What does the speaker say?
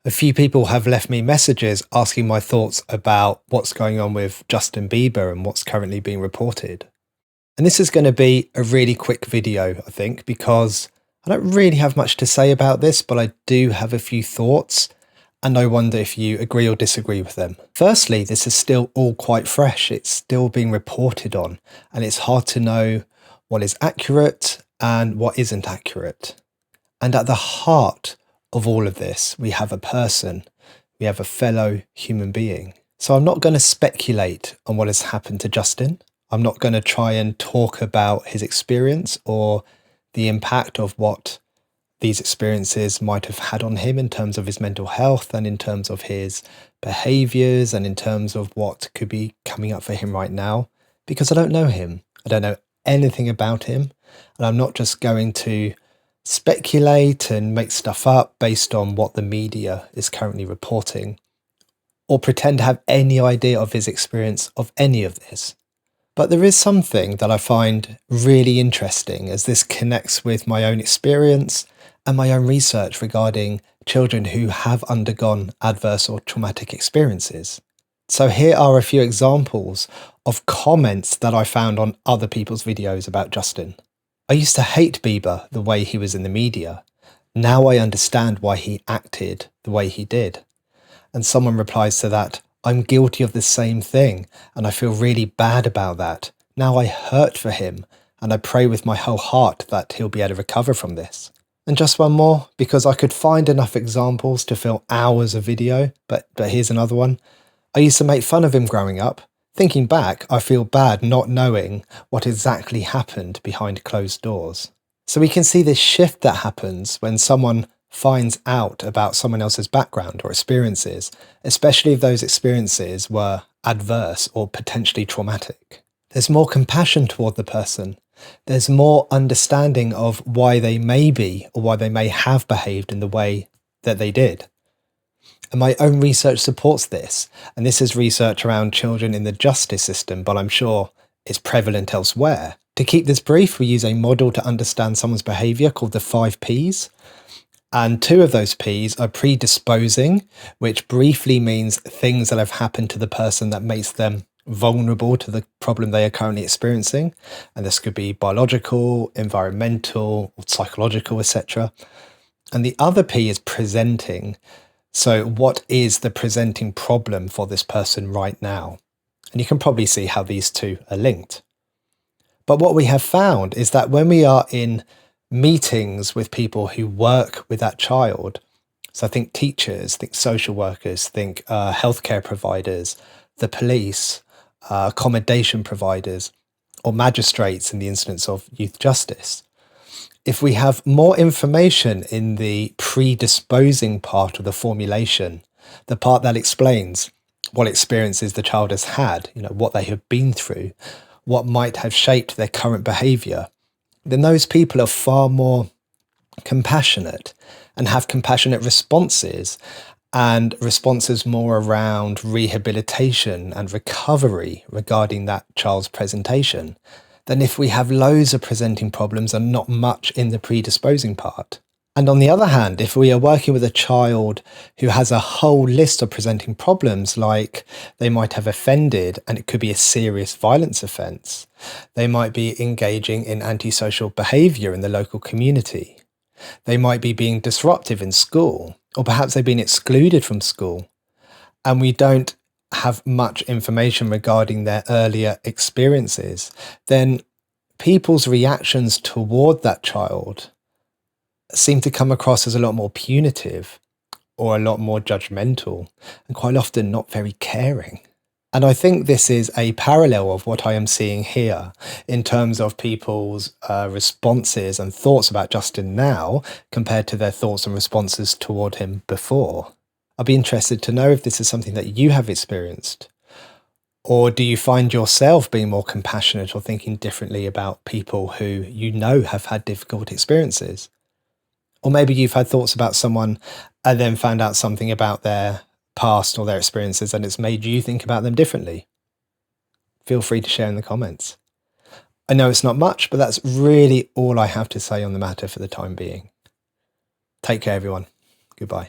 A few people have left me messages asking my thoughts about what's going on with Justin Bieber and what's currently being reported. And this is going to be a really quick video, I think, because I don't really have much to say about this, but I do have a few thoughts, and I wonder if you agree or disagree with them. Firstly, this is still all quite fresh. It's still being reported on, and it's hard to know what is accurate and what isn't accurate. And at the heart of all of this, we have a person, we have a fellow human being. So I'm not going to speculate on what has happened to Justin. I'm not going to try and talk about his experience or the impact of what these experiences might have had on him in terms of his mental health and in terms of his behaviours and in terms of what could be coming up for him right now, because I don't know him. I don't know anything about him, and I'm not just going to speculate and make stuff up based on what the media is currently reporting, or pretend to have any idea of his experience of any of this. But there is something that I find really interesting, as this connects with my own experience and my own research regarding children who have undergone adverse or traumatic experiences. So here are a few examples of comments that I found on other people's videos about Justin. I used to hate Bieber the way he was in the media. Now I understand why he acted the way he did. And someone replies to that, I'm guilty of the same thing, and I feel really bad about that. Now I hurt for him, and I pray with my whole heart that he'll be able to recover from this. And just one more, because I could find enough examples to fill hours of video, but here's another one. I used to make fun of him growing up. Thinking back, I feel bad not knowing what exactly happened behind closed doors. So we can see this shift that happens when someone finds out about someone else's background or experiences, especially if those experiences were adverse or potentially traumatic. There's more compassion toward the person. There's more understanding of why they may be or why they may have behaved in the way that they did. And my own research supports this, and this is research around children in the justice system, but I'm sure it's prevalent elsewhere. To keep this brief, we use a model to understand someone's behaviour called the 5 Ps. And 2 of those Ps are predisposing, which briefly means things that have happened to the person that makes them vulnerable to the problem they are currently experiencing. And this could be biological, environmental, or psychological, etc. And the other P is presenting. So what is the presenting problem for this person right now? And you can probably see how these 2 are linked. But what we have found is that when we are in meetings with people who work with that child, so I think teachers, think social workers, think healthcare providers, the police, accommodation providers, or magistrates in the instance of youth justice, if we have more information in the predisposing part of the formulation, the part that explains what experiences the child has had, what they have been through, what might have shaped their current behaviour, then those people are far more compassionate and have compassionate responses, and responses more around rehabilitation and recovery regarding that child's presentation, than if we have loads of presenting problems and not much in the predisposing part. And on the other hand, if we are working with a child who has a whole list of presenting problems, like they might have offended, and it could be a serious violence offence, they might be engaging in antisocial behaviour in the local community, they might be being disruptive in school, or perhaps they've been excluded from school, and we don't have much information regarding their earlier experiences, then people's reactions toward that child seem to come across as a lot more punitive or a lot more judgmental, and quite often not very caring. And I think this is a parallel of what I am seeing here in terms of people's responses and thoughts about Justin now compared to their thoughts and responses toward him before. I'd be interested to know if this is something that you have experienced, or do you find yourself being more compassionate or thinking differently about people who you know have had difficult experiences? Or maybe you've had thoughts about someone and then found out something about their past or their experiences and it's made you think about them differently. Feel free to share in the comments. I know it's not much, but that's really all I have to say on the matter for the time being. Take care, everyone. Goodbye.